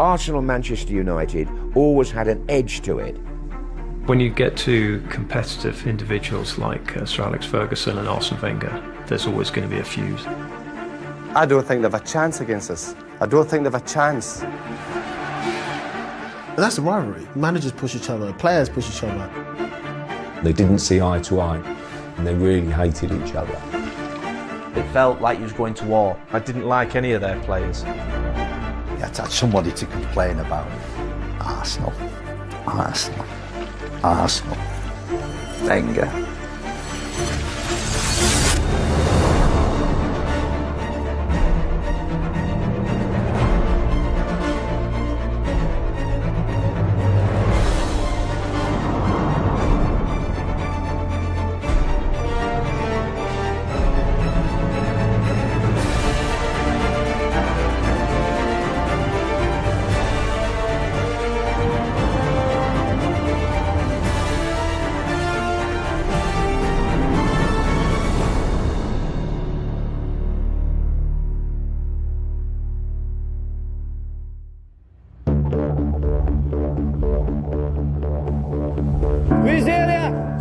Arsenal, Manchester United always had an edge to it. When you get to competitive individuals like Sir Alex Ferguson and Arsene Wenger, there's always going to be a fuse. I don't think they've a chance against us. I don't think they've a chance. But that's a rivalry. Managers push each other, players push each other. They didn't see eye to eye, and they really hated each other. It felt like he was going to war. I didn't like any of their players. You had to have somebody to complain about. Arsenal, Arsenal, Arsenal, Wenger.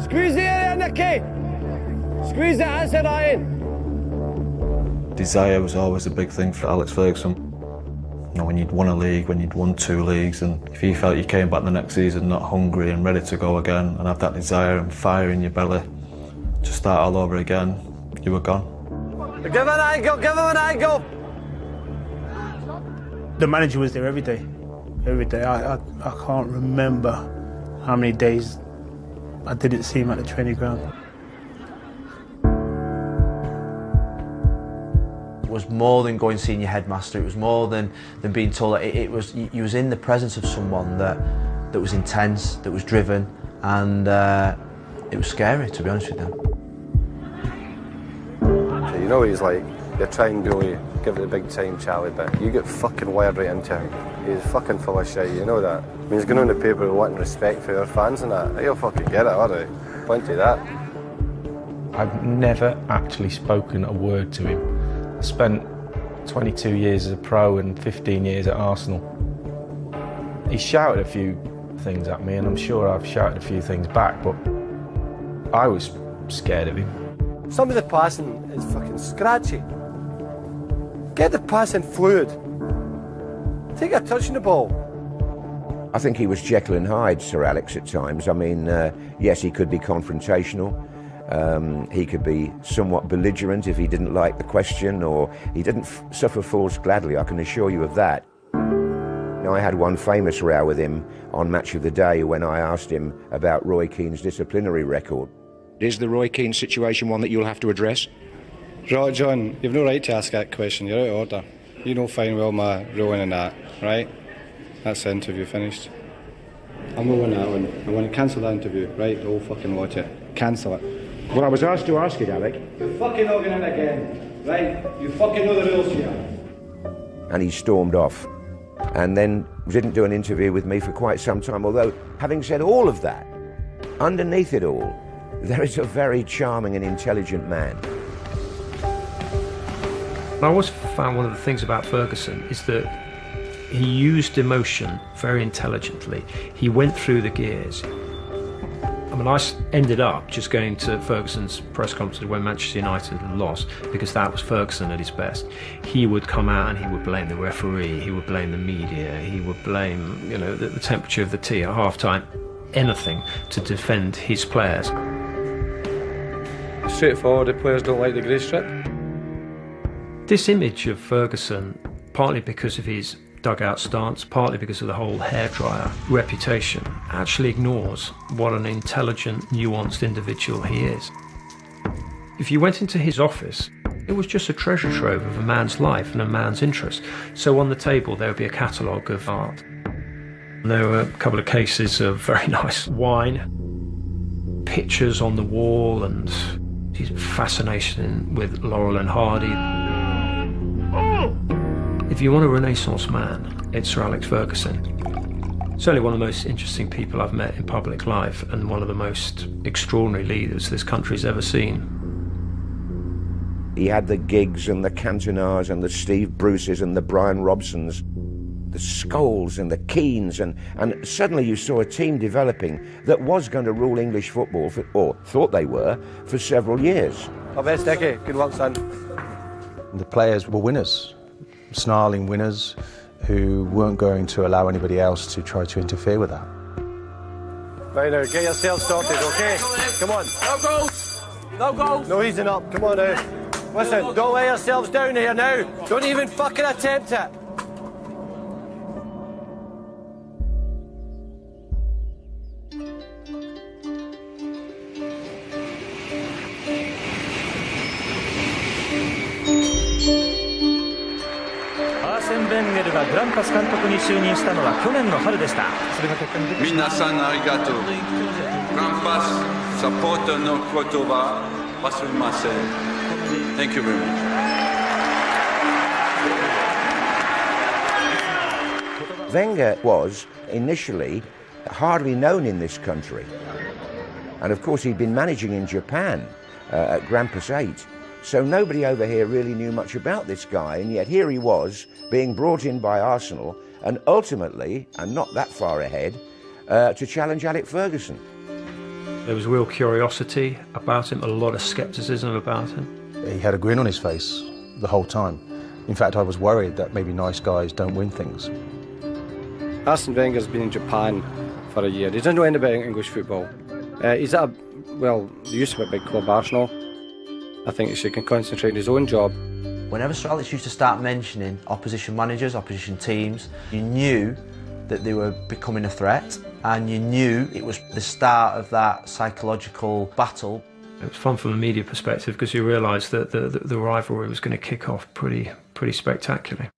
Squeeze the area, Nicky! Squeeze the answer in! Desire was always a big thing for Alex Ferguson. You know, when you'd won a league, when you'd won 2 leagues, and if you felt you came back the next season not hungry and ready to go again and have that desire and fire in your belly to start all over again, you were gone. Give him an angle, give him an angle! The manager was there every day. Every day. I can't remember how many days I didn't see him at the training ground. It was more than going seeing your headmaster. It was more than being told that you was in the presence of someone that was intense, that was driven, and it was scary, to be honest with you. So you know he's like, you try and bully, give it the big time, Charlie, but you get fucking wired right into him. He's fucking full of shit, you know that. I mean, he's going on the paper wanting respect for your fans and that. He'll fucking get it, alright. Plenty of that. I've never actually spoken a word to him. I spent 22 years as a pro and 15 years at Arsenal. He shouted a few things at me, and I'm sure I've shouted a few things back, but I was scared of him. Some of the passing is fucking scratchy. Get the passing fluid. Take a touch on the ball. I think he was Jekyll and Hyde, Sir Alex, at times. I mean, yes, he could be confrontational. He could be somewhat belligerent if he didn't like the question, or he didn't suffer fools gladly, I can assure you of that. Now, I had one famous row with him on Match of the Day when I asked him about Roy Keane's disciplinary record. Is the Roy Keane situation one that you'll have to address? Right, John, you've no right to ask that question. You're out of order. You know fine well my ruling in that, right? That's the interview finished. I'm not winning that one. I want to cancel that interview, right? The whole fucking watch it. Cancel it. Well, I was asked to ask it, Alec. You're fucking logging in again, right? You fucking know the rules here. And he stormed off, and then didn't do an interview with me for quite some time, although, having said all of that, underneath it all, there is a very charming and intelligent man. I always found one of the things about Ferguson is that he used emotion very intelligently. He went through the gears. I mean, I ended up just going to Ferguson's press conference when Manchester United had lost, because that was Ferguson at his best. He would come out and he would blame the referee, he would blame the media, he would blame, you know, the temperature of the tea at half-time, anything to defend his players. Straightforward, the players don't like the grey strip. This image of Ferguson, partly because of his dugout stance, partly because of the whole hairdryer reputation, actually ignores what an intelligent, nuanced individual he is. If you went into his office, it was just a treasure trove of a man's life and a man's interest. So on the table there would be a catalogue of art. There were a couple of cases of very nice wine, pictures on the wall, and his fascination with Laurel and Hardy. If you want a Renaissance man, it's Sir Alex Ferguson. Certainly one of the most interesting people I've met in public life, and one of the most extraordinary leaders this country's ever seen. He had the Giggs and the Cantonars and the Steve Bruces and the Brian Robsons. the Scholes and the Keanes, and suddenly you saw a team developing that was going to rule English football, or thought they were, for several years. All best, Dickie. Good luck, son. The players were winners, snarling winners, who weren't going to allow anybody else to try to interfere with that. Right now, get yourself sorted, okay? Come on. No goals! No goals! No easing up, come on now. Listen, don't let yourselves down here now. Don't even fucking attempt it. Wenger がグランパス監督に就任したのは去年の春でした。それが結果に出てしまいました。皆さんありがとう。グランパスサポーターの言葉忘れません。Thank you very much. Wenger was initially hardly known in this country, and of course he'd been managing in Japan at Grampus 8. So nobody over here really knew much about this guy, and yet here he was, being brought in by Arsenal, and ultimately, and not that far ahead, to challenge Alex Ferguson. There was real curiosity about him, a lot of scepticism about him. He had a grin on his face the whole time. In fact, I was worried that maybe nice guys don't win things. Arsene Wenger's been in Japan for a year. He doesn't know anything about English football. He's at they used to be a big club, Arsenal. I think he can concentrate on his own job. Whenever Sir Alex used to start mentioning opposition managers, opposition teams, you knew that they were becoming a threat, and you knew it was the start of that psychological battle. It was fun from a media perspective because you realised that the rivalry was going to kick off pretty spectacularly.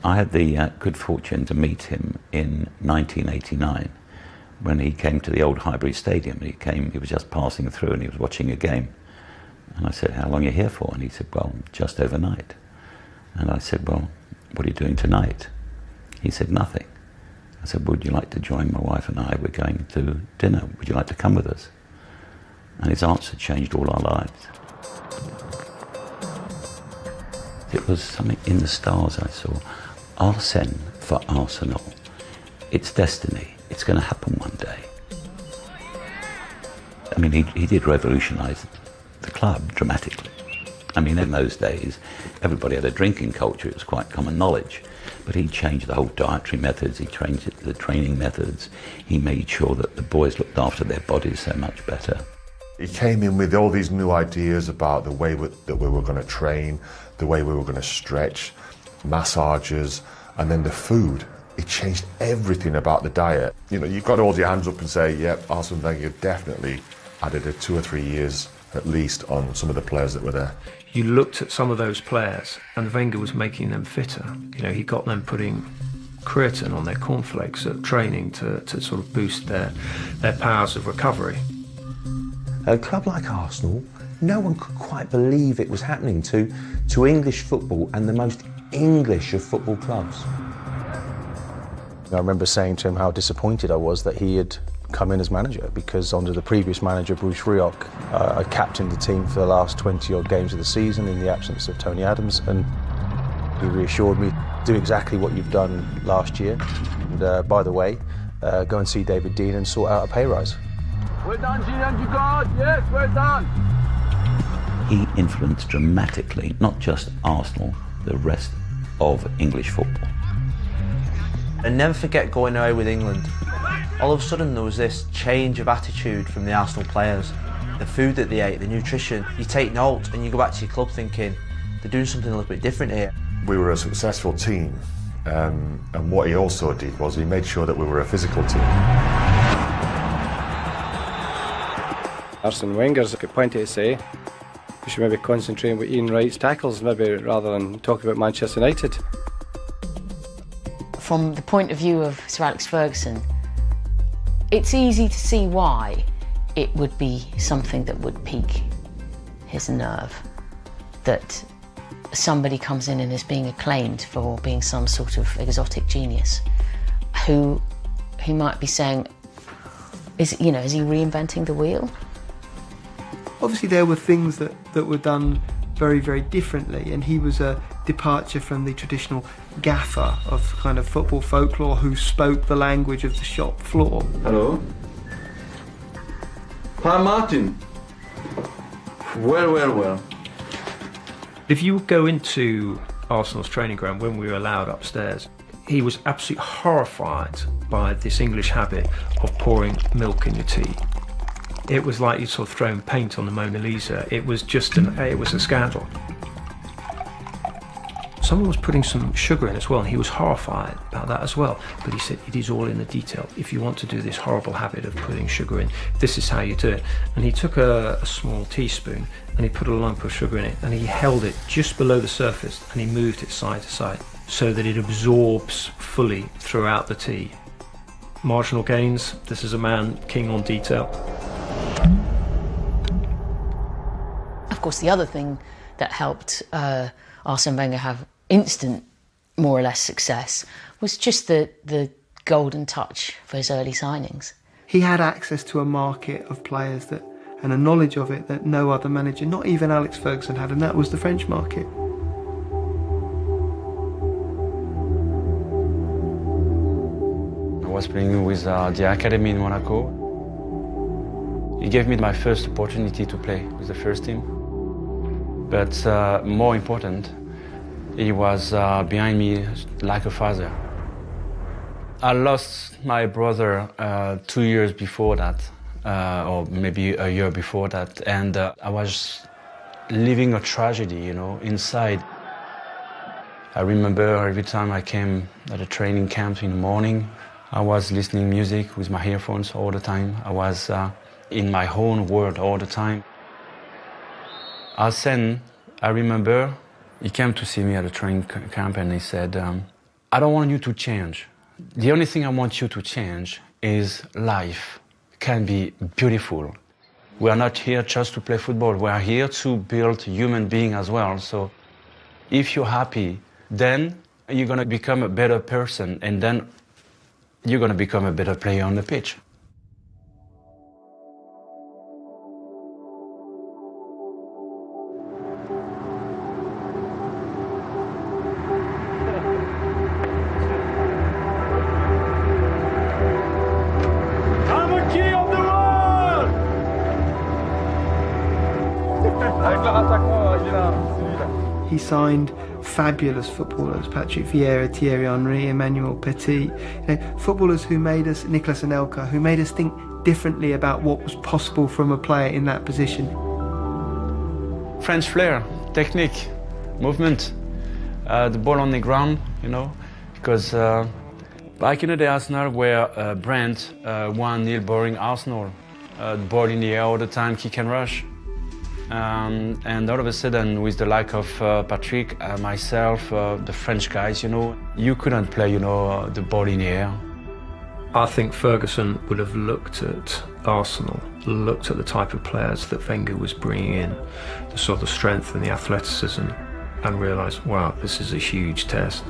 I had the good fortune to meet him in 1989 when he came to the old Highbury Stadium. He was just passing through and he was watching a game. And I said, "How long are you here for?" And he said, "Well, just overnight." And I said, "Well, what are you doing tonight?" He said, "Nothing." I said, "Would you like to join my wife and I? We're going to dinner. Would you like to come with us?" And his answer changed all our lives. It was something in the stars I saw. Arsene for Arsenal. It's destiny. It's going to happen one day. I mean, he did revolutionise the club dramatically. I mean, in those days, everybody had a drinking culture. It was quite common knowledge. But he changed the whole dietary methods. He changed the training methods. He made sure that the boys looked after their bodies so much better. He came in with all these new ideas about the way that we were going to train, the way we were going to stretch, massages, and then the food. He changed everything about the diet. You know, you've got to hold your hands up and say, yep, Arsene Wenger definitely added 2 or 3 years at least on some of the players that were there. You looked at some of those players and Wenger was making them fitter. You know, he got them putting creatine on their cornflakes at training to sort of boost their powers of recovery. A club like Arsenal, no one could quite believe it was happening to English football and the most English of football clubs. I remember saying to him how disappointed I was that he had come in as manager, because under the previous manager, Bruce Rioch, I captained the team for the last 20-odd games of the season in the absence of Tony Adams, and he reassured me, do exactly what you've done last year, and by the way, go and see David Dean and sort out a pay rise. Well done, Gene, you got, yes, well done. He influenced dramatically, not just Arsenal, the rest of English football. And never forget going away with England. All of a sudden there was this change of attitude from the Arsenal players. The food that they ate, the nutrition, you take note and you go back to your club thinking, they're doing something a little bit different here. We were a successful team And what he also did was he made sure that we were a physical team. Arsene Wenger's got plenty to say. We should maybe concentrate on Ian Wright's tackles, maybe, rather than talk about Manchester United. From the point of view of Sir Alex Ferguson, it's easy to see why it would be something that would pique his nerve. That somebody comes in and is being acclaimed for being some sort of exotic genius, who might be saying, is he reinventing the wheel? Obviously there were things that were done very, very differently, and he was a departure from the traditional gaffer of kind of football folklore who spoke the language of the shop floor. Hello? Hi, Martin. Well. If you go into Arsenal's training ground when we were allowed upstairs, he was absolutely horrified by this English habit of pouring milk in your tea. It was like you'd sort of thrown paint on the Mona Lisa. It was just it was a scandal. Someone was putting some sugar in as well, and he was horrified about that as well. But he said, it is all in the detail. If you want to do this horrible habit of putting sugar in, this is how you do it. And he took a small teaspoon and he put a lump of sugar in it, and he held it just below the surface, and he moved it side to side so that it absorbs fully throughout the tea. Marginal gains. This is a man king on detail. Of course, the other thing that helped Arsene Wenger have instant, more or less, success was just the golden touch for his early signings. He had access to a market of players and a knowledge of it that no other manager, not even Alex Ferguson, had, and that was the French market. I was playing with the academy in Monaco. He gave me my first opportunity to play with the first team. But more important, he was behind me like a father. I lost my brother 2 years before that, or maybe a year before that, and I was living a tragedy, inside. I remember every time I came at a training camp in the morning, I was listening music with my earphones all the time. I was in my own world all the time. Arsene, I remember, he came to see me at a training camp and he said, I don't want you to change. The only thing I want you to change is life can be beautiful. We are not here just to play football. We are here to build human beings as well. So if you're happy, then you're going to become a better person, and then you're going to become a better player on the pitch. He signed fabulous footballers, Patrick Vieira, Thierry Henry, Emmanuel Petit, footballers who made us, Nicolas Anelka, who made us think differently about what was possible from a player in that position. French flair, technique, movement, the ball on the ground, because back in the day, Arsenal were Brent, 1-0 boring Arsenal, ball in the air all the time, kick and rush. And all of a sudden, with the lack of Patrick, myself, the French guys, you couldn't play, the ball in the air. I think Ferguson would have looked at Arsenal, looked at the type of players that Wenger was bringing in, the sort of strength and the athleticism, and realised, wow, this is a huge test.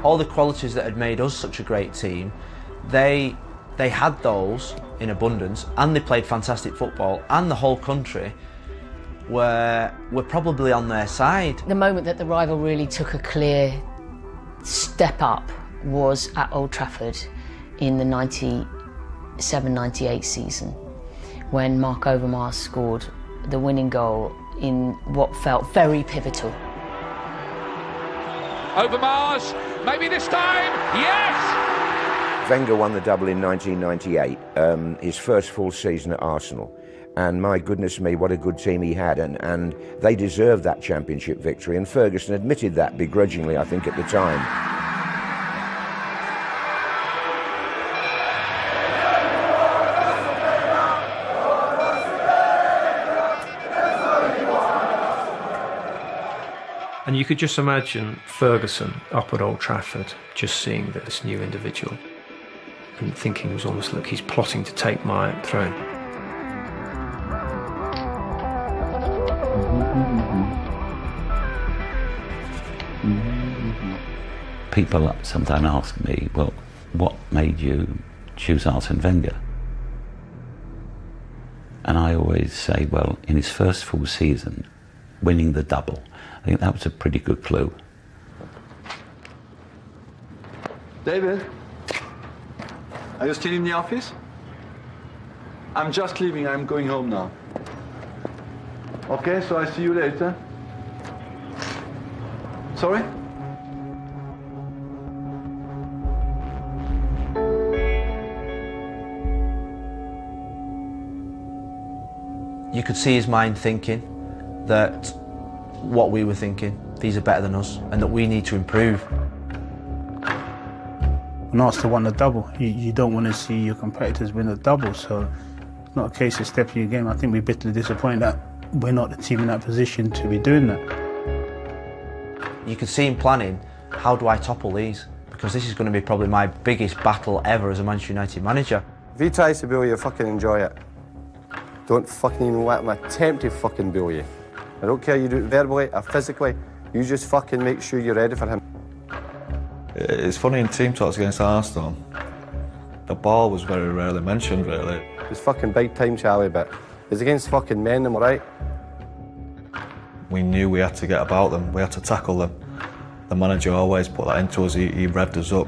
All the qualities that had made us such a great team, they had those in abundance, and they played fantastic football, and the whole country were probably on their side. The moment that the rival really took a clear step up was at Old Trafford in the 97-98 season, when Mark Overmars scored the winning goal in what felt very pivotal. Overmars, maybe this time, yes! Wenger won the double in 1998, his first full season at Arsenal, And my goodness me, what a good team he had. And they deserved that championship victory. And Ferguson admitted that begrudgingly, I think, at the time. And you could just imagine Ferguson up at Old Trafford, just seeing this new individual and thinking it was almost like he's plotting to take my throne. People sometimes ask me, well, what made you choose Arsene Wenger? And I always say, well, in his first full season, winning the double, I think that was a pretty good clue. David, are you still in the office? I'm just leaving, I'm going home now. Okay, so I see you later. Sorry? You could see his mind thinking that what we were thinking, these are better than us, and that we need to improve. When Arsenal won the double, you don't want to see your competitors win a double, so it's not a case of stepping your game. I think we're bitterly disappointed that we're not the team in that position to be doing that. You could see him planning, how do I topple these? Because this is going to be probably my biggest battle ever as a Manchester United manager. If he tries to bully you, fucking enjoy it. Don't fucking even let him attempt to fucking bully you. I don't care you do it verbally or physically, you just fucking make sure you're ready for him. It's funny, in team talks against Arsenal, the ball was very rarely mentioned, really. It's fucking big time, Charlie, but it's against fucking men, am I right? We knew we had to get about them, we had to tackle them. The manager always put that into us, he revved us up.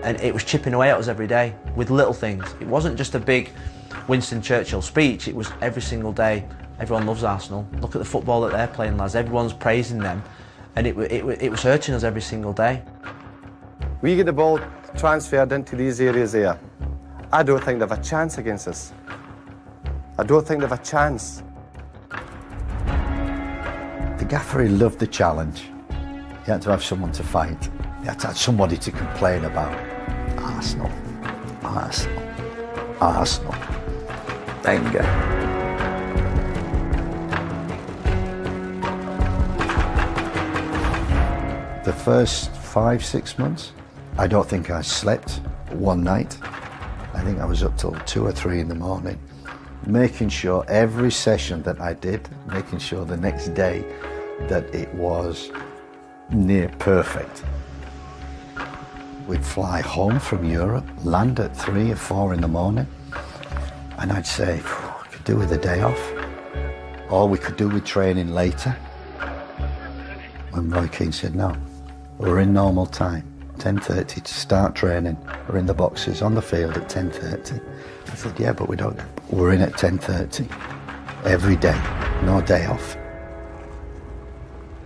And it was chipping away at us every day with little things. It wasn't just a big Winston Churchill speech, it was every single day. Everyone loves Arsenal. Look at the football that they're playing, lads. Everyone's praising them. And it was hurting us every single day. We get the ball transferred into these areas here. I don't think they've a chance against us. I don't think they've a chance. The gaffer, he loved the challenge. He had to have someone to fight. He had to have somebody to complain about. Arsenal, Arsenal, Arsenal. Wenger. The first 5-6 months, I don't think I slept one night. I think I was up till 2 or 3 in the morning, making sure every session that I did, making sure the next day that it was near perfect. We'd fly home from Europe, land at 3 or 4 in the morning, and I'd say, I could do with a day off, or we could do with training later. When Roy Keane said, no, we're in normal time, 10:30 to start training. We're in the boxes on the field at 10:30. I said, yeah, but we're in at 10:30 every day, no day off.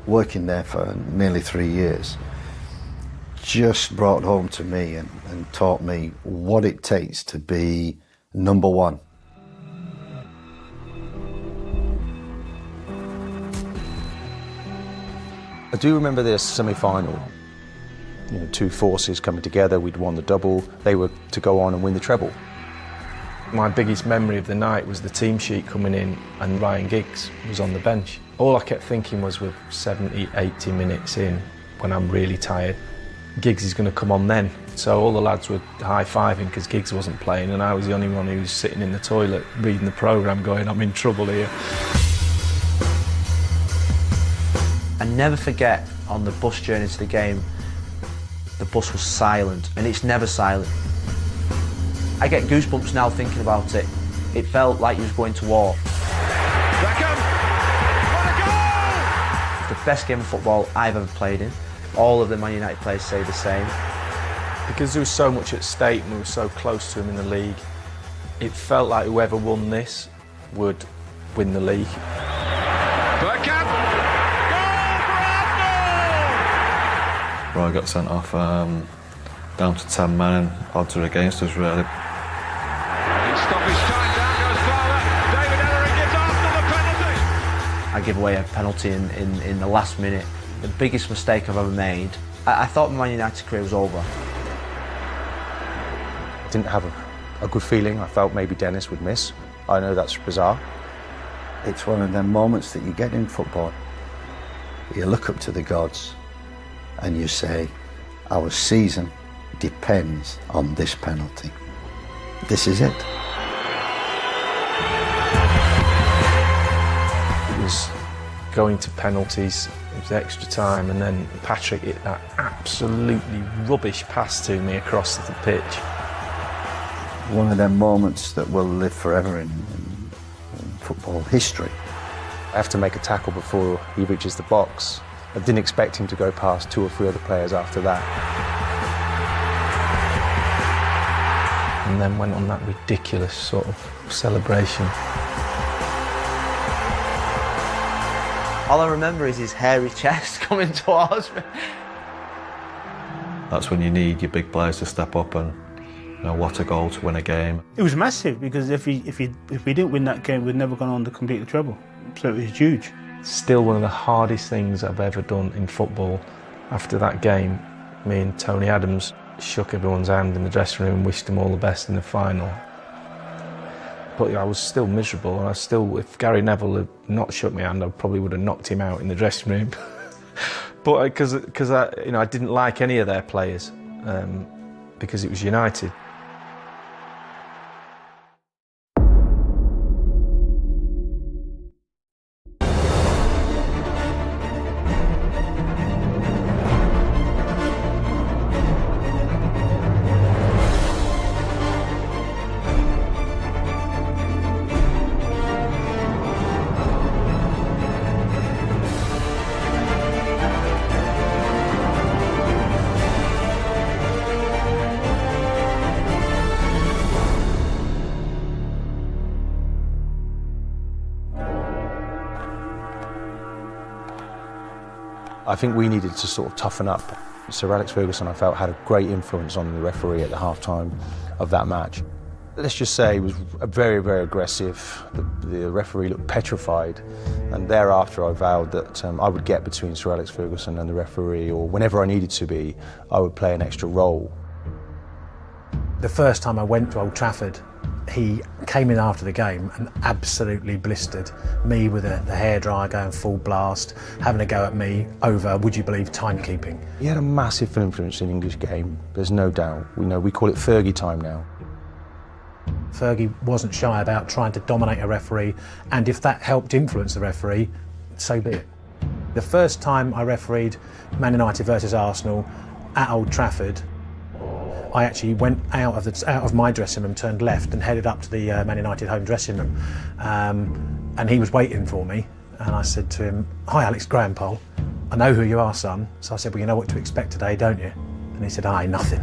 Working there for nearly 3 years just brought home to me and taught me what it takes to be number one. I do remember the semi-final, you know, two forces coming together. We'd won the double, they were to go on and win the treble. My biggest memory of the night was the team sheet coming in and Ryan Giggs was on the bench. All I kept thinking was, with 70, 80 minutes in, when I'm really tired, Giggs is going to come on then. So all the lads were high-fiving because Giggs wasn't playing, and I was the only one who was sitting in the toilet reading the programme going, I'm in trouble here. I never forget, on the bus journey to the game, the bus was silent, and it's never silent. I get goosebumps now thinking about it. It felt like he was going to war. Beckham! What a goal! The best game of football I've ever played in. All of the Man United players say the same. Because there was so much at stake and we were so close to him in the league, it felt like whoever won this would win the league. Beckham! Roy got sent off down to 10 men, and odds are against us, really. In stoppage time, I give away a penalty in the last minute. The biggest mistake I've ever made. I thought my Man United career was over. Didn't have a good feeling. I felt maybe Dennis would miss. I know that's bizarre. It's one of them moments that you get in football. You look up to the gods and you say, our season depends on this penalty. This is it. It was going to penalties, it was extra time, and then Patrick hit that absolutely rubbish pass to me across the pitch. One of them moments that will live forever in football history. I have to make a tackle before he reaches the box. I didn't expect him to go past 2 or 3 other players after that. And then went on that ridiculous sort of celebration. All I remember is his hairy chest coming towards me. That's when you need your big players to step up and, you know, what a goal to win a game. It was massive because if we didn't win that game, we'd never gone on to complete the treble. So it was huge. Still one of the hardest things I've ever done in football. After that game, me and Tony Adams shook everyone's hand in the dressing room and wished them all the best in the final. But I was still miserable, and if Gary Neville had not shook my hand, I probably would have knocked him out in the dressing room. But because I didn't like any of their players, because it was United. I think we needed to sort of toughen up. Sir Alex Ferguson, I felt, had a great influence on the referee at the half-time of that match. Let's just say he was very, very aggressive. The referee looked petrified, and thereafter I vowed that I would get between Sir Alex Ferguson and the referee, or whenever I needed to be, I would play an extra role. The first time I went to Old Trafford, he came in after the game and absolutely blistered me with the hairdryer going full blast, having a go at me over, would you believe, timekeeping. He had a massive influence in the English game, there's no doubt. We call it Fergie time now. Fergie wasn't shy about trying to dominate a referee, and if that helped influence the referee, so be it. The first time I refereed Man United versus Arsenal at Old Trafford, I actually went out of my dressing room, turned left and headed up to the Man United home dressing room. And he was waiting for me. And I said to him, "Hi Alex, Graham Pole. I know who you are, son." So I said, "Well, you know what to expect today, don't you?" And he said, "Aye, nothing."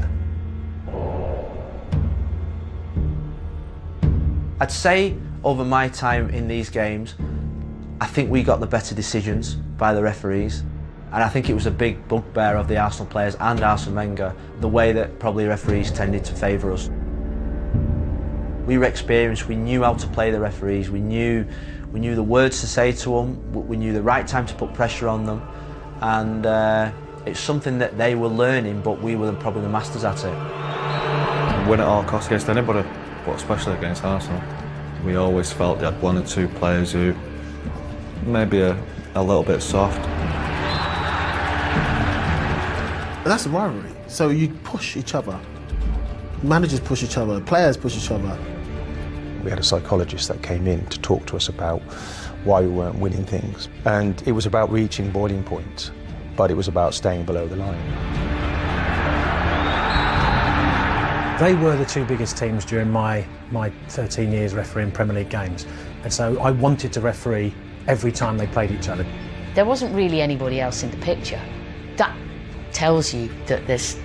I'd say over my time in these games, I think we got the better decisions by the referees. And I think it was a big bugbear of the Arsenal players and Arsene Wenger, the way that probably referees tended to favour us. We were experienced, we knew how to play the referees, we knew the words to say to them, we knew the right time to put pressure on them, and it's something that they were learning, but we were probably the masters at it. Win at all costs against anybody, but especially against Arsenal. We always felt they had 1 or 2 players who maybe a little bit soft. But that's a rivalry. So you push each other. Managers push each other, players push each other. We had a psychologist that came in to talk to us about why we weren't winning things. And it was about reaching boiling point, but it was about staying below the line. They were the 2 biggest teams during my 13 years refereeing Premier League games. And so I wanted to referee every time they played each other. There wasn't really anybody else in the picture. That tells you that there's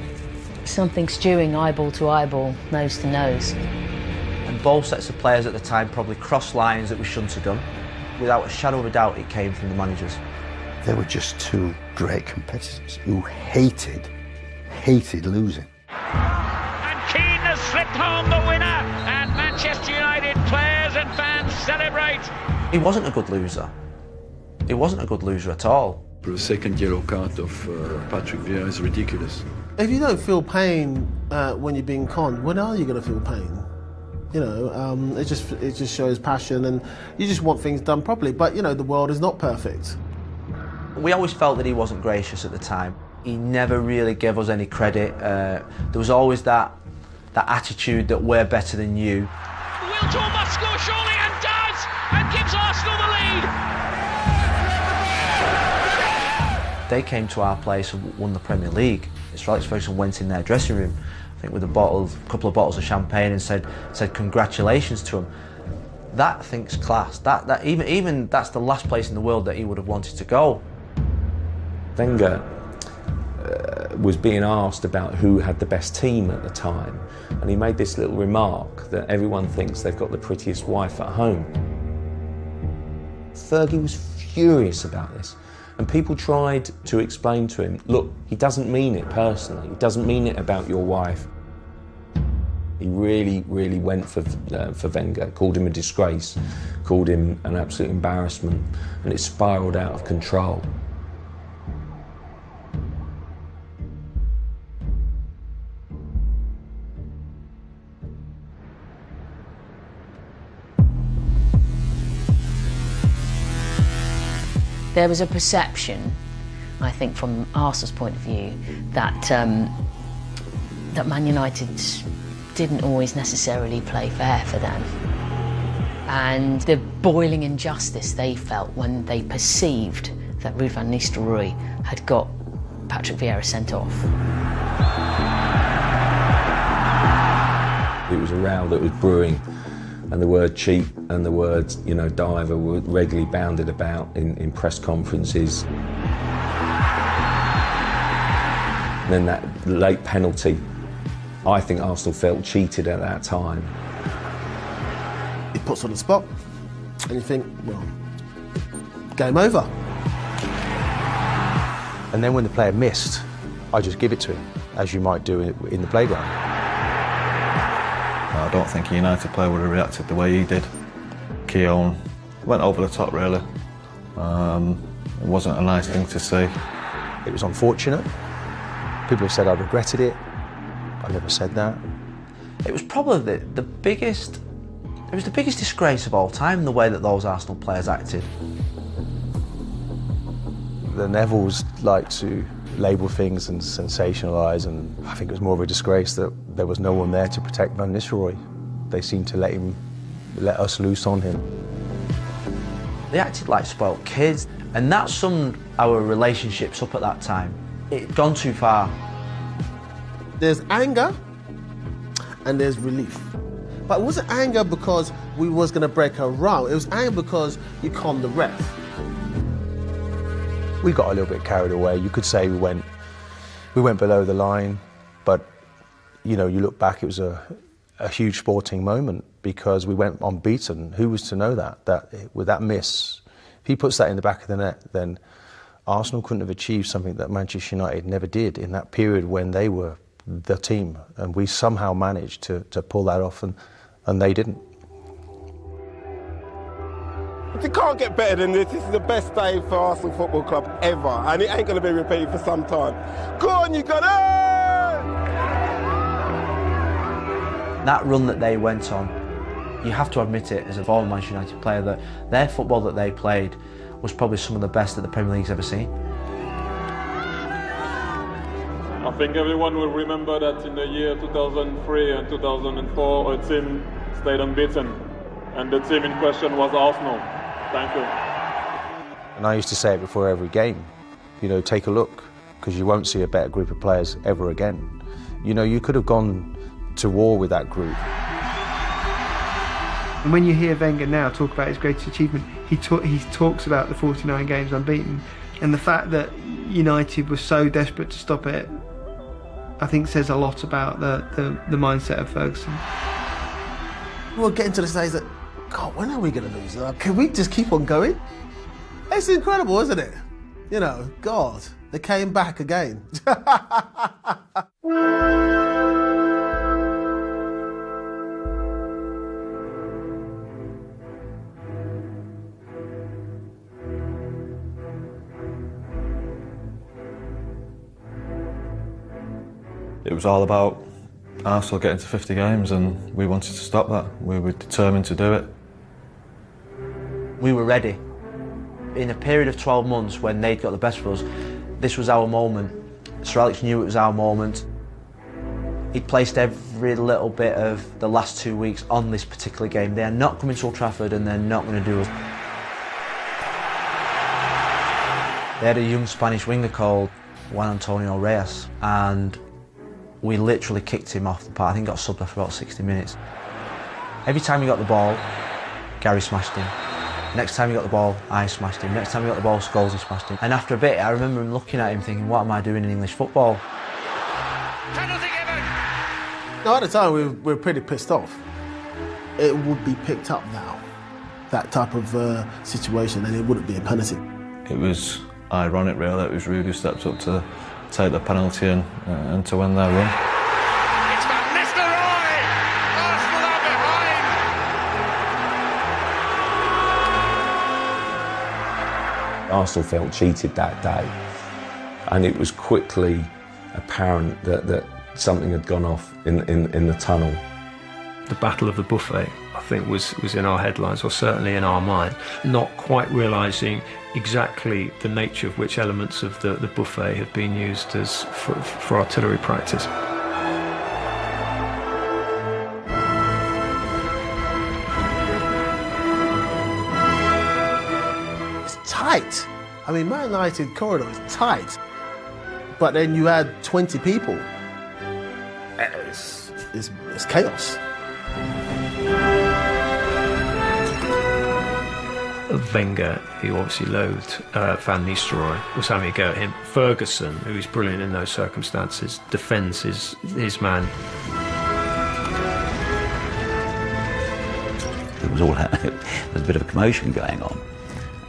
something stewing eyeball to eyeball, nose to nose. And both sets of players at the time probably crossed lines that we shouldn't have done. Without a shadow of a doubt, it came from the managers. They were just 2 great competitors who hated losing. And Keane has slipped home the winner, and Manchester United players and fans celebrate. He wasn't a good loser. He wasn't a good loser at all. The second yellow card of Patrick Vieira is ridiculous. If you don't feel pain when you're being conned, when are you going to feel pain? You know, it just shows passion, and you just want things done properly. But you know, the world is not perfect. We always felt that he wasn't gracious at the time. He never really gave us any credit. There was always that attitude that we're better than you. Wiltord must score surely, and does, and gives Arsenal the lead. They came to our place and won the Premier League. Sir Alex Ferguson went in their dressing room, I think with a couple of bottles of champagne, and said congratulations to him. That, I think, is class. That even that's the last place in the world that he would have wanted to go. Wenger was being asked about who had the best team at the time, and he made this little remark that everyone thinks they've got the prettiest wife at home. Fergie was furious about this. And people tried to explain to him, look, he doesn't mean it personally. He doesn't mean it about your wife. He really, really went for Wenger, called him a disgrace, called him an absolute embarrassment, and it spiralled out of control. There was a perception, I think, from Arsenal's point of view, that that Man United didn't always necessarily play fair for them. And the boiling injustice they felt when they perceived that Ruud van Nistelrooy had got Patrick Vieira sent off. It was a row that was brewing, and the word cheat and the word, you know, diver were regularly bounded about in press conferences. And then that late penalty, I think Arsenal felt cheated at that time. He puts on the spot, and you think, well, game over. And then when the player missed, I just give it to him, as you might do in the playground. I don't think a United player would have reacted the way he did. Keown went over the top, really. It wasn't a nice thing to see. It was unfortunate. People have said I regretted it. I never said that. It was probably the biggest disgrace of all time, the way that those Arsenal players acted. The Nevilles like to label things and sensationalise, and I think it was more of a disgrace that there was no one there to protect Van Nistelrooy. They seemed to let us loose on him. They acted like spoiled kids, and that summed our relationships up at that time. It'd gone too far. There's anger and there's relief. But it wasn't anger because we was going to break a row. It was anger because you conned the ref. We got a little bit carried away. You could say we went below the line, but you know, you look back, it was a huge sporting moment because we went unbeaten. Who was to know that with that miss, if he puts that in the back of the net, then Arsenal couldn't have achieved something that Manchester United never did in that period when they were the team, and we somehow managed to pull that off, and they didn't. You can't get better than this. This is the best day for Arsenal Football Club ever, and it ain't going to be repeated for some time. Go on, you got it! That run that they went on, you have to admit it as a former Manchester United player, that their football that they played was probably some of the best that the Premier League's ever seen. I think everyone will remember that in the year 2003 and 2004, a team stayed unbeaten, and the team in question was Arsenal. Thank you. And I used to say it before every game, you know, take a look, because you won't see a better group of players ever again. You know, you could have gone to war with that group. And when you hear Wenger now talk about his greatest achievement, he talks about the 49 games unbeaten, and the fact that United were so desperate to stop it, I think says a lot about the mindset of Ferguson. We're getting to the stage that, God, when are we going to lose? Can we just keep on going? It's incredible, isn't it? You know, God, they came back again. It was all about Arsenal getting to 50 games, and we wanted to stop that. We were determined to do it. We were ready. In a period of 12 months when they'd got the best of us, this was our moment. Sir Alex knew it was our moment. He placed every little bit of the last 2 weeks on this particular game. They are not coming to Old Trafford and they're not going to do us. They had a young Spanish winger called Juan Antonio Reyes, and we literally kicked him off the park. I think got subbed after about 60 minutes. Every time he got the ball, Gary smashed him. Next time he got the ball, I smashed him. Next time he got the ball, Scholes smashed him. And after a bit, I remember him looking at him thinking, what am I doing in English football? No, at the time we were pretty pissed off. It would be picked up now, that type of situation, and it wouldn't be a penalty. It was ironic, really. It was Rudy who stepped up to take the penalty and to win their run. Arsenal felt cheated that day, and it was quickly apparent that something had gone off in the tunnel. The Battle of the Buffet, I think, was in our headlines, or certainly in our mind, not quite realising exactly the nature of which elements of the buffet had been used as for artillery practice. It's tight. I mean, Man United corridor is tight, but then you add 20 people. It's chaos. Wenger, who obviously loathed Van Nistelrooy, was having a go at him. Ferguson, who is brilliant in those circumstances, defends his man. There was a bit of a commotion going on,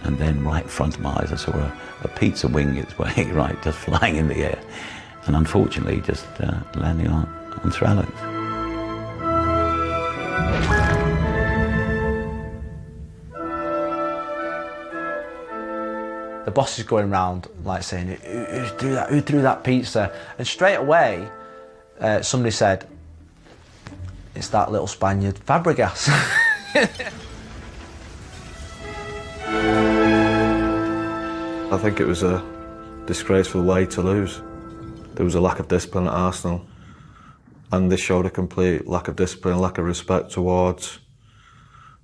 and then right in front of my eyes I saw a pizza wing its way, right, just flying in the air, and unfortunately just landing on Sir Alex. The boss is going around like saying, who threw that pizza? And straight away, somebody said, it's that little Spaniard, Fabregas. I think it was a disgraceful way to lose. There was a lack of discipline at Arsenal, and this showed a complete lack of discipline, lack of respect towards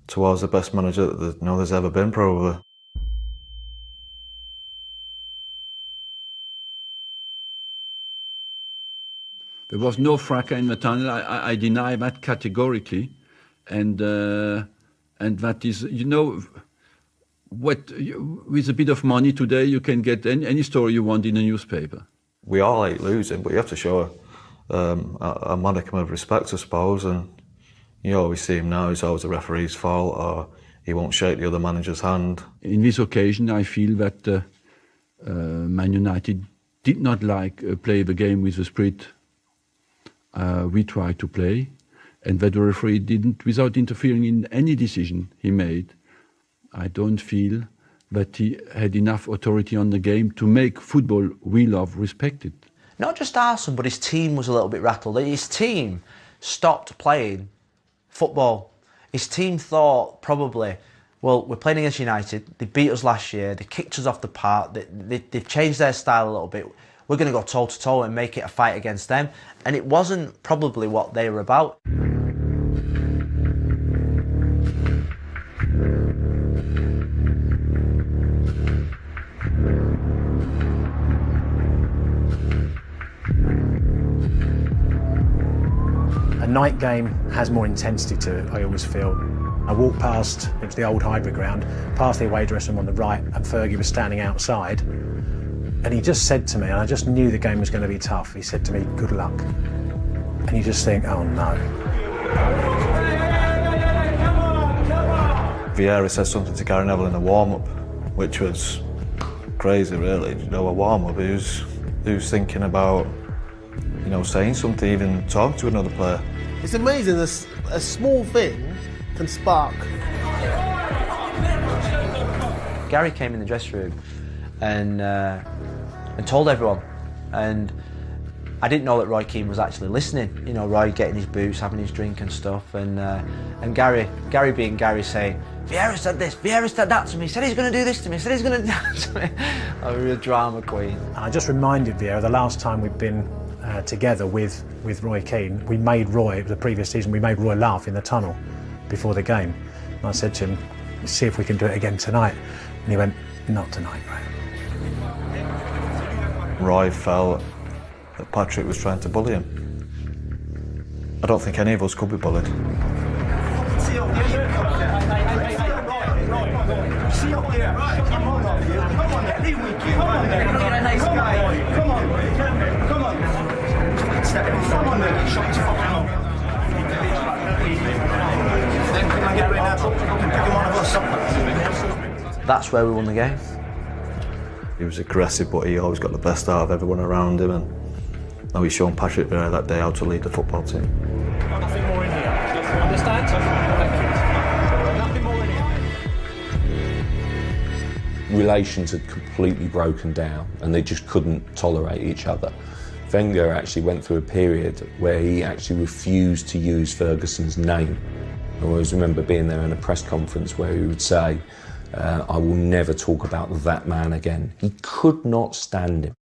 the best manager that there's ever been, probably. There was no fracas in the tunnel. I deny that categorically, and that is, with a bit of money today, you can get any story you want in a newspaper. We all hate losing, but you have to show a modicum of respect, I suppose. And you always see him now; it's always the referee's fault, or he won't shake the other manager's hand. In this occasion, I feel that Man United did not play the game with the spirit we tried to play, and that the referee didn't, without interfering in any decision he made. I don't feel that he had enough authority on the game to make football we love respected. Not just Arsenal, but his team was a little bit rattled. His team stopped playing football. His team thought probably, well, we're playing against United, they beat us last year, they kicked us off the park, they've changed their style a little bit. We're going to go toe-to-toe and make it a fight against them. And it wasn't probably what they were about. A night game has more intensity to it, I always feel. I walked past, it was the old Highbury ground, past the away dressing room on the right, and Fergie was standing outside. And he just said to me, and I just knew the game was going to be tough, he said to me, good luck. And you just think, oh no. Vieira said something to Gary Neville in the warm-up, which was crazy, really. A warm-up, he was thinking about, saying something, even talking to another player. It's amazing, a small thing can spark. Gary came in the dressing room and told everyone, and I didn't know that Roy Keane was actually listening. You know, Roy getting his boots, having his drink and stuff, and Gary being Gary saying, Vieira said this, Vieira said that to me, said he's going to do this to me, said he's going to do that to me. A real drama queen. I just reminded Vieira the last time we'd been together with Roy Keane, we made Roy, the previous season, we made Roy laugh in the tunnel before the game. And I said to him, let's see if we can do it again tonight. And he went, not tonight, Graham. Roy felt that Patrick was trying to bully him. I don't think any of us could be bullied. See up there. See up there. Come on, come on, leave me. Come on, come on, come on, come on. Come on, man. Shut the fuck up. Then can I get right now? Pick one of us up. That's where we won the game. He was aggressive, but he always got the best out of everyone around him, and now he's shown Patrick Vieira that day how to lead the football team. Nothing more in here. Understand? Thank you. Nothing more in here. Relations had completely broken down and they just couldn't tolerate each other. Wenger actually went through a period where he actually refused to use Ferguson's name. I always remember being there in a press conference where he would say, I will never talk about that man again. He could not stand him.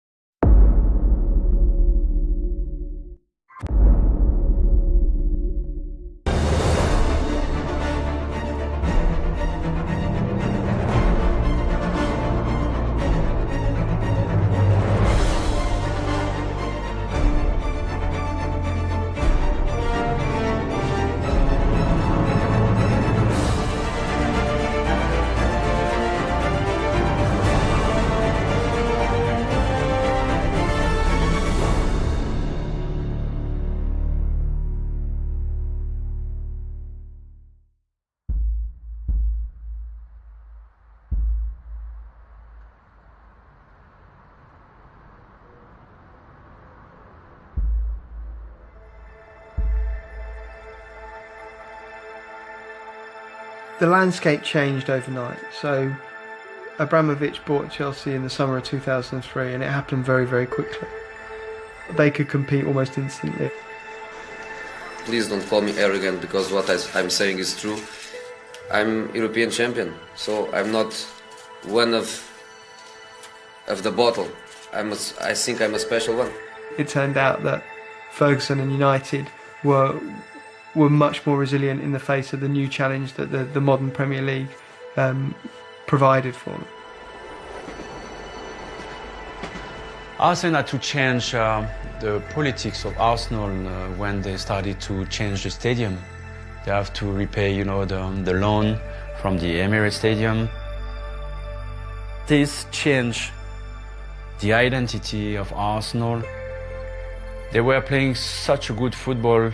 The landscape changed overnight. So Abramovich bought Chelsea in the summer of 2003 and it happened very, very quickly. They could compete almost instantly. Please don't call me arrogant because what I'm saying is true. I'm European champion, so I'm not one of the bottle. I think I'm a special one. It turned out that Ferguson and United were much more resilient in the face of the new challenge that the modern Premier League provided for them. Arsenal had to change the politics of Arsenal when they started to change the stadium. They have to repay, the loan from the Emirates Stadium. This changed the identity of Arsenal. They were playing such a good football,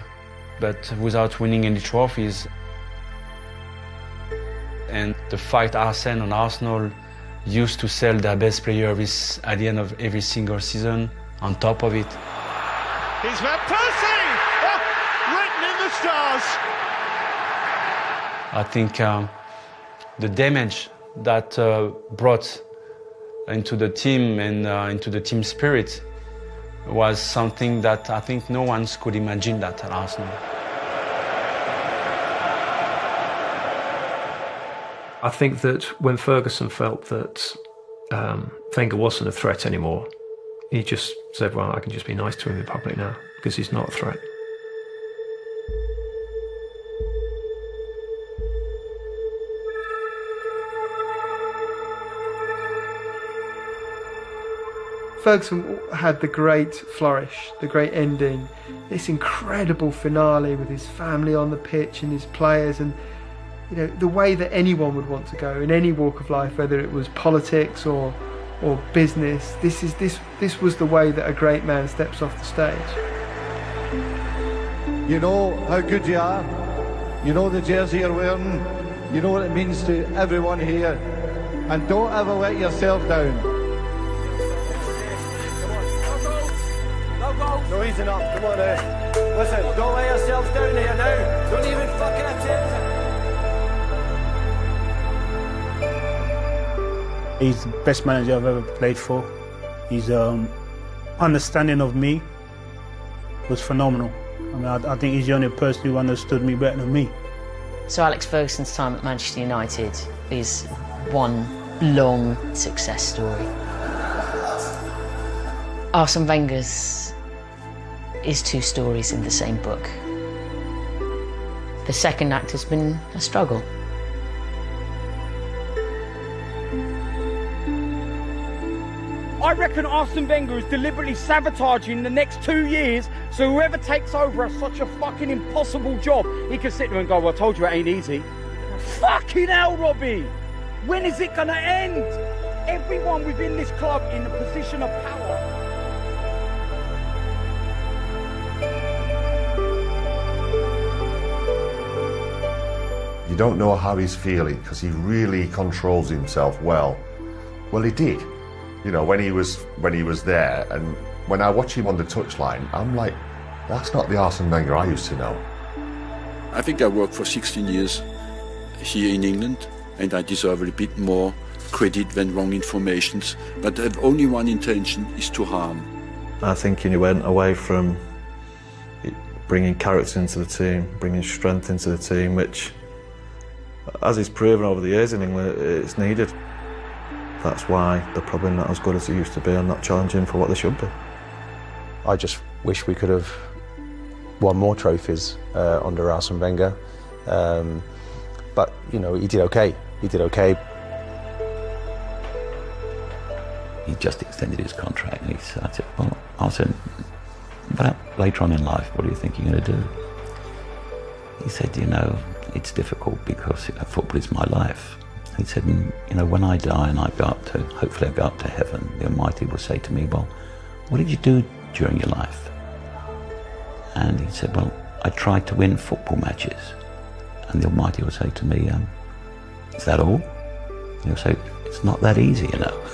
but without winning any trophies. And the fight Arsene and Arsenal used to sell their best player at the end of every single season on top of it. He's Van Persie! Oh, written in the stars! I think the damage that brought into the team and into the team spirit was something that I think no one could imagine that at Arsenal. I think that when Ferguson felt that Wenger wasn't a threat anymore, he just said, well, I can just be nice to him in public now because he's not a threat. Ferguson had the great flourish, the great ending, this incredible finale with his family on the pitch and his players, and the way that anyone would want to go in any walk of life, whether it was politics or business. This was the way that a great man steps off the stage. You know how good you are. You know the jersey you're wearing. You know what it means to everyone here. And don't ever let yourself down. No, he's enough. Come on now. Listen, don't let yourselves down here now. Don't even fucking attempt it. He's the best manager I've ever played for. His understanding of me was phenomenal. I mean, I think he's the only person who understood me better than me. Sir Alex Ferguson's time at Manchester United is one long success story. Arsene Wenger's is two stories in the same book. The second act has been a struggle. I reckon Arsene Wenger is deliberately sabotaging the next 2 years so whoever takes over has such a fucking impossible job. He can sit there and go, well, I told you it ain't easy. Fucking hell, Robbie! When is it gonna end? Everyone within this club in a position of power. You don't know how he's feeling because he really controls himself well. Well, he did. You know, when he was there, and when I watch him on the touchline, I'm like, that's not the Arsene Wenger I used to know. I think I worked for 16 years here in England, and I deserve a bit more credit than wrong informations. But I have only one intention, is to harm. I think he went away from bringing character into the team, bringing strength into the team, which, as he's proven over the years in England, it's needed. That's why they're probably not as good as they used to be and not challenging for what they should be. I just wish we could have won more trophies under Arsene Wenger. But, you know, he did okay. He did okay. He just extended his contract, and I said, well, Arsene, but later on in life, what do you think you're going to do? He said, you know, it's difficult because football is my life. He said, you know, when I die and hopefully I go up to heaven, the Almighty will say to me, well, what did you do during your life? And he said, well, I tried to win football matches. And the Almighty will say to me, is that all? And he'll say, it's not that easy, you know.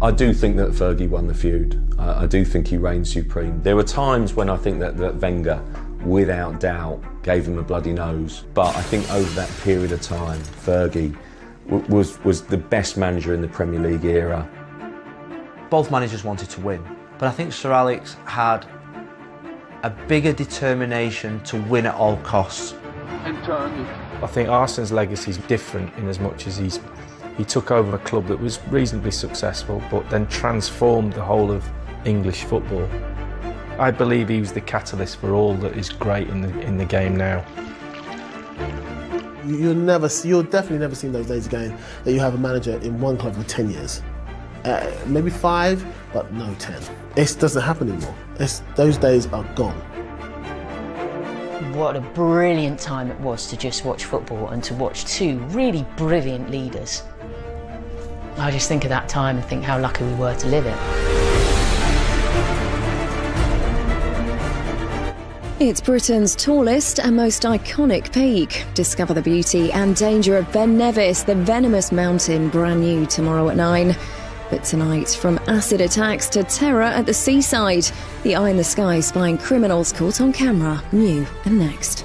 I do think that Fergie won the feud. I do think he reigned supreme. There were times when I think that Wenger, without doubt, gave him a bloody nose. But I think over that period of time, Fergie was the best manager in the Premier League era. Both managers wanted to win, but I think Sir Alex had a bigger determination to win at all costs. I think Arsene's legacy is different in as much as he took over a club that was reasonably successful, but then transformed the whole of English football. I believe he was the catalyst for all that is great in the game now. You'll definitely never see those days again that you have a manager in one club for 10 years. Maybe 5, but no 10. It doesn't happen anymore. Those days are gone. What a brilliant time it was to just watch football and to watch two really brilliant leaders. I just think of that time and think how lucky we were to live it. It's Britain's tallest and most iconic peak. Discover the beauty and danger of Ben Nevis, the venomous mountain, brand new tomorrow at 9. But tonight, from acid attacks to terror at the seaside, the eye in the sky spying criminals caught on camera, new and next.